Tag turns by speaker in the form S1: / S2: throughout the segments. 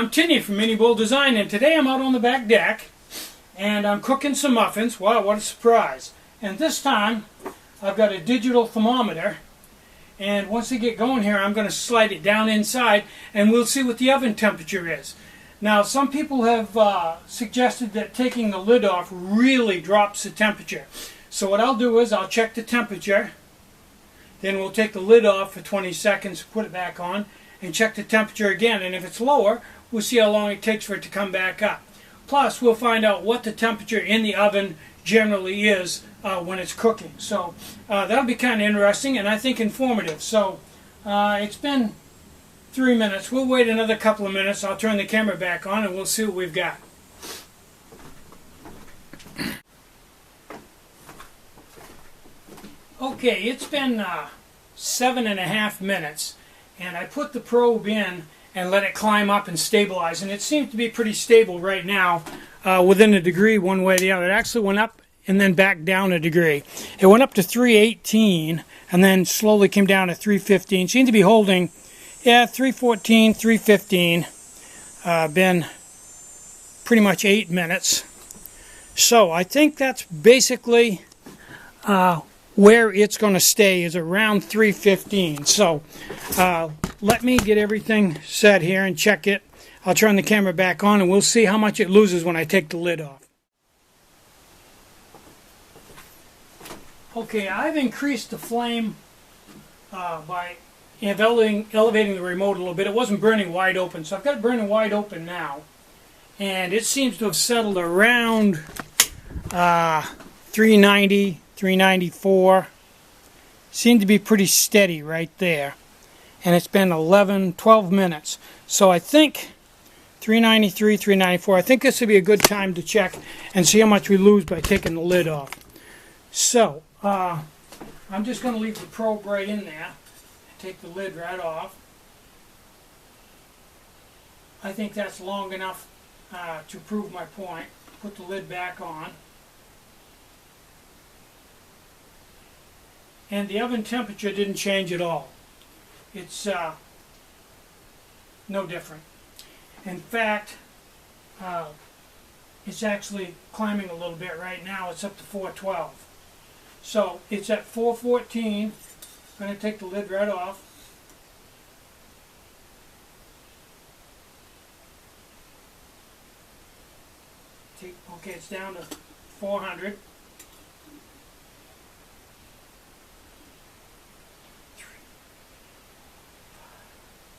S1: I'm Tinny from minibulldesign, and today I'm out on the back deck and I'm cooking some muffins. Wow, what a surprise. And this time I've got a digital thermometer, and once I get going here I'm going to slide it down inside and we'll see what the oven temperature is. Now some people have suggested that taking the lid off really drops the temperature. So what I'll do is I'll check the temperature, then we'll take the lid off for 20 seconds, put it back on, and check the temperature again. And if it's lower, we'll see how long it takes for it to come back up. Plus, we'll find out what the temperature in the oven generally is when it's cooking. So that'll be kind of interesting and I think informative. So it's been 3 minutes. We'll wait another couple of minutes. I'll turn the camera back on and we'll see what we've got. Okay, it's been 7.5 minutes, and I put the probe in and let it climb up and stabilize, and it seems to be pretty stable right now, within a degree one way or the other. It actually went up and then back down a degree. It went up to 318 and then slowly came down to 315. Seemed to be holding, 314, 315. Been pretty much 8 minutes. So I think that's basically where it's going to stay, is around 315. So let me get everything set here and check it. I'll turn the camera back on and we'll see how much it loses when I take the lid off. Okay, I've increased the flame by elevating the remote a little bit. It wasn't burning wide open, so I've got it burning wide open now. And it seems to have settled around 390, 394. Seemed to be pretty steady right there. And it's been 12 minutes. So I think 393, 394. I think this would be a good time to check and see how much we lose by taking the lid off. So I'm just going to leave the probe right in there. Take the lid right off. I think that's long enough to prove my point. Put the lid back on. And the oven temperature didn't change at all. It's no different. In fact, it's actually climbing a little bit right now. It's up to 412. So it's at 414. I'm going to take the lid right off. Okay, it's down to 400.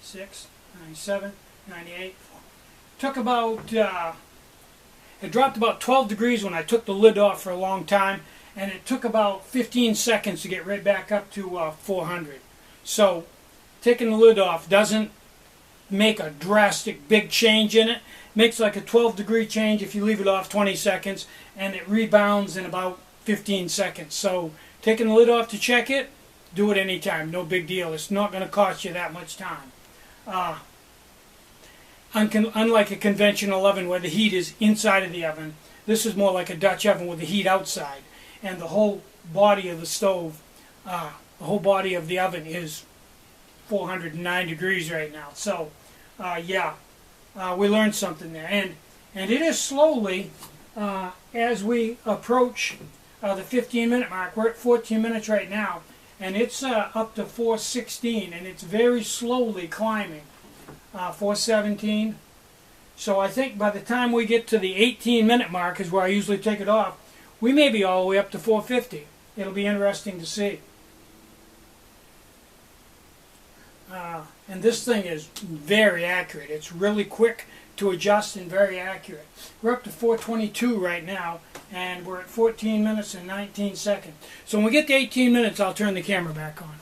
S1: 6, 97, 98. Took about, it dropped about 12 degrees when I took the lid off for a long time, and it took about 15 seconds to get right back up to 400. So taking the lid off doesn't make a drastic big change in it. Makes like a 12-degree change if you leave it off 20 seconds, and it rebounds in about 15 seconds. So taking the lid off to check it, do it anytime, no big deal. It's not going to cost you that much time. Unlike a conventional oven where the heat is inside of the oven, this is more like a Dutch oven with the heat outside, and the whole body of the stove, the whole body of the oven is 409 degrees right now. So yeah, we learned something there, and it is slowly, as we approach the 15-minute mark. We're at 14 minutes right now, and it's up to 416, and it's very slowly climbing. 417. So I think by the time we get to the 18-minute mark, is where I usually take it off, we may be all the way up to 450. It'll be interesting to see. And this thing is very accurate. It's really quick to adjust and very accurate. We're up to 422 right now, and we're at 14 minutes and 19 seconds. So when we get to 18 minutes, I'll turn the camera back on.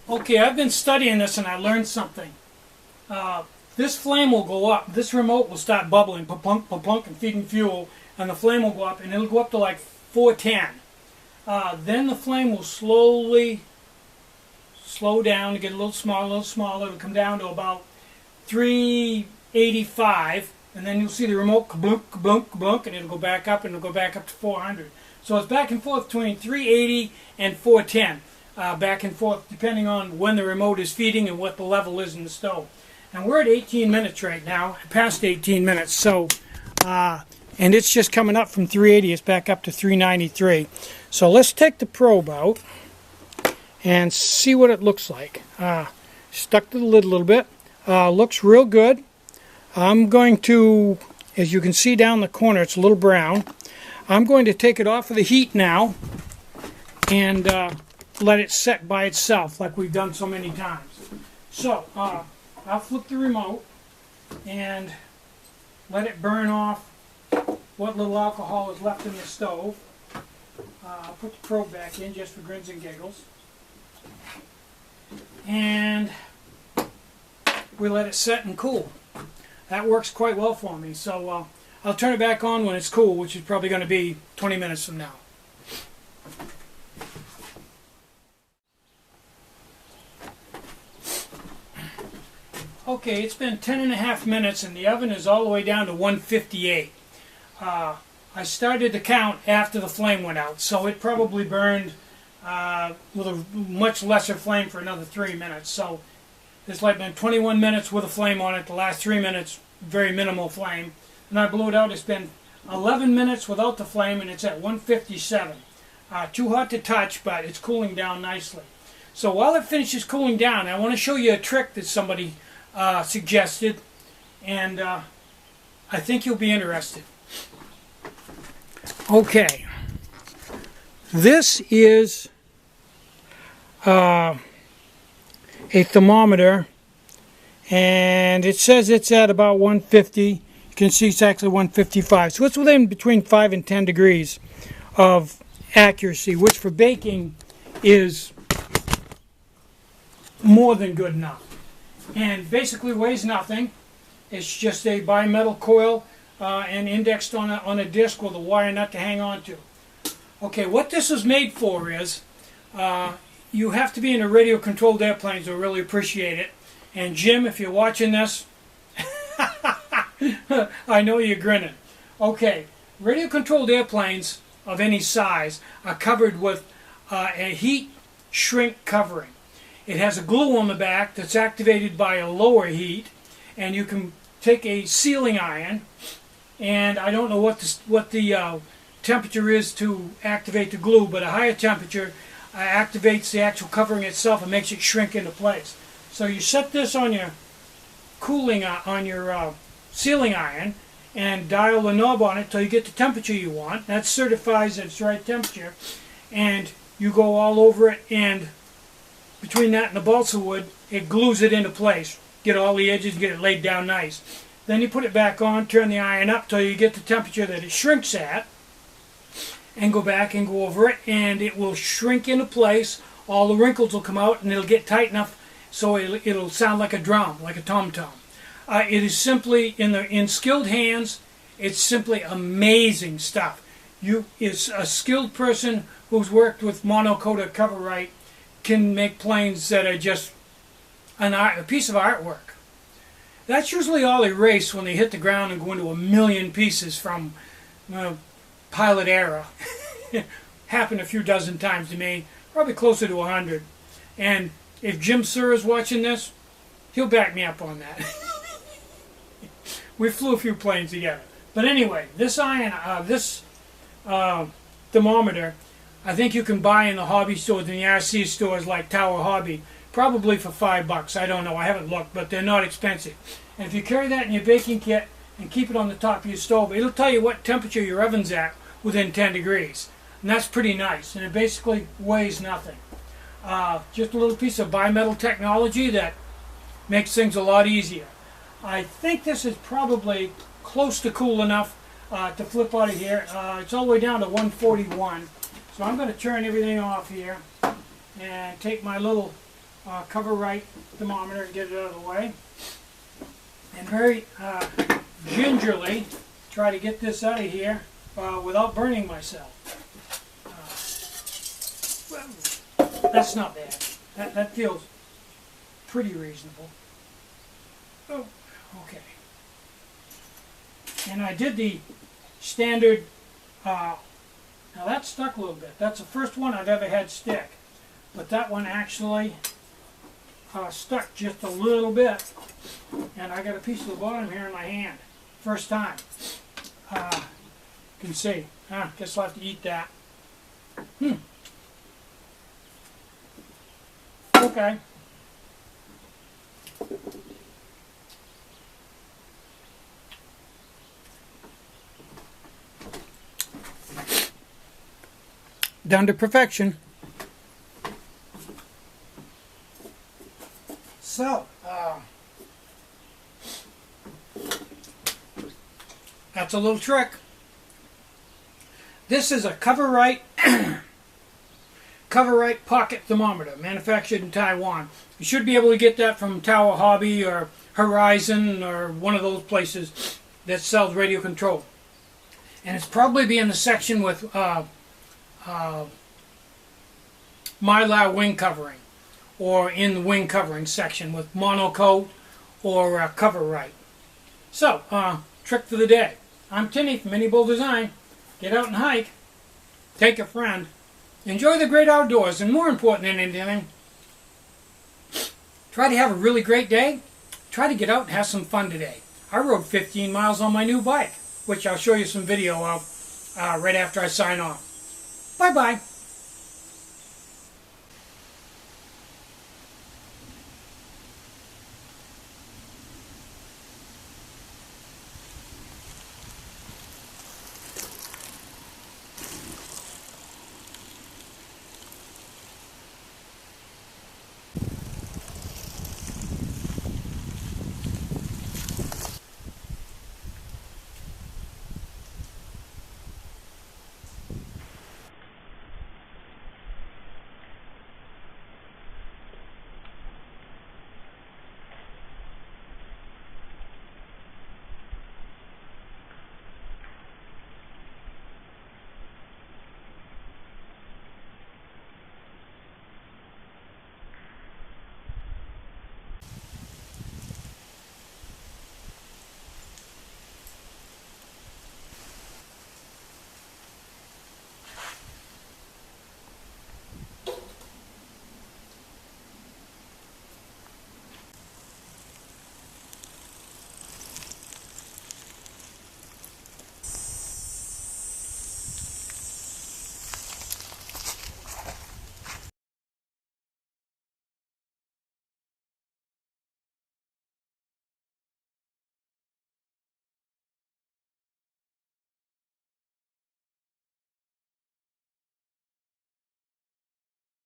S1: Okay, I've been studying this and I learned something. This flame will go up. This remote will start bubbling, pa-punk, pa-punk, and feeding fuel, and the flame will go up, and it'll go up to like 410. Then the flame will slowly slow down, get a little smaller, it'll come down to about 385, and then you'll see the remote kablunk, kablunk, kablunk, and it'll go back up, and it'll go back up to 400. So it's back and forth between 380 and 410. back and forth depending on when the remote is feeding and what the level is in the stove. And we're at 18 minutes right now, past 18 minutes. So, and it's just coming up from 380. It's back up to 393. So let's take the probe out and see what it looks like. Stuck to the lid a little bit. Looks real good. I'm going to, as you can see down the corner, it's a little brown. I'm going to take it off of the heat now and let it set by itself like we've done so many times. So, I'll flip the remote and let it burn off what little alcohol is left in the stove. I'll put the probe back in just for grins and giggles. And we let it set and cool. That works quite well for me. So I'll turn it back on when it's cool, which is probably going to be 20 minutes from now. Okay, it's been 10.5 minutes and the oven is all the way down to 158. I started the count after the flame went out, so it probably burned with a much lesser flame for another 3 minutes. So it's like been 21 minutes with a flame on it. The last 3 minutes, very minimal flame. And I blew it out. It's been 11 minutes without the flame and it's at 157. Too hot to touch, but it's cooling down nicely. So while it finishes cooling down, I want to show you a trick that somebody suggested, and I think you'll be interested. Okay, this is a thermometer, and it says it's at about 150. You can see it's actually 155, so it's within between 5 and 10 degrees of accuracy, which for baking is more than good enough. And basically weighs nothing. It's just a bimetal coil and indexed on a disc with a wire nut to hang on to. Okay, what this is made for is you have to be in a radio controlled airplane to really appreciate it. And Jim, if you're watching this, I know you're grinning. Okay, radio controlled airplanes of any size are covered with a heat shrink covering. It has a glue on the back that's activated by a lower heat, and you can take a sealing iron, and I don't know what the temperature is to activate the glue, but a higher temperature activates the actual covering itself and makes it shrink into place. So you set this on your sealing iron and dial the knob on it till you get the temperature you want. That certifies that it's the right temperature, and you go all over it, and between that and the balsa wood, it glues it into place. Get all the edges, get it laid down nice. Then you put it back on, turn the iron up till you get the temperature that it shrinks at, and go back and go over it, and it will shrink into place. All the wrinkles will come out, and it'll get tight enough so it'll sound like a drum, like a tom-tom. It is simply, in skilled hands, it's simply amazing stuff. Is a skilled person who's worked with monocoda cover right can make planes that are just a piece of artwork. That's usually all they race when they hit the ground and go into a million pieces from pilot era. Happened a few dozen times to me, probably closer to 100. And if Jim Sir is watching this, he'll back me up on that. We flew a few planes together. But anyway, this thermometer, I think you can buy in the hobby stores, in the RC stores like Tower Hobby, probably for $5. I don't know, I haven't looked, but they're not expensive. And if you carry that in your baking kit and keep it on the top of your stove, it'll tell you what temperature your oven's at within 10 degrees. And that's pretty nice, and it basically weighs nothing. Just a little piece of bimetal technology that makes things a lot easier. I think this is probably close to cool enough to flip out of here. It's all the way down to 141. So I'm going to turn everything off here and take my little cover right thermometer and get it out of the way. And very gingerly try to get this out of here without burning myself. That's not bad. That feels pretty reasonable. Oh, okay. And I did the standard, now that stuck a little bit. That's the first one I've ever had stick. but that one actually stuck just a little bit, and I got a piece of the bottom here in my hand. First time. You can see. Guess I'll have to eat that. Okay. Done to perfection. So, that's a little trick. This is a Cover-Right pocket thermometer, manufactured in Taiwan. You should be able to get that from Tower Hobby or Horizon or one of those places that sells radio control. And it's probably be in the section with Mylar wing covering, or in the wing covering section with monocoat or Cover-Right. So, trick for the day. I'm Tinny from minibulldesign. Get out and hike. Take a friend. Enjoy the great outdoors, and more important than anything, try to have a really great day. Try to get out and have some fun today. I rode 15 miles on my new bike, which I'll show you some video of right after I sign off. Bye-bye.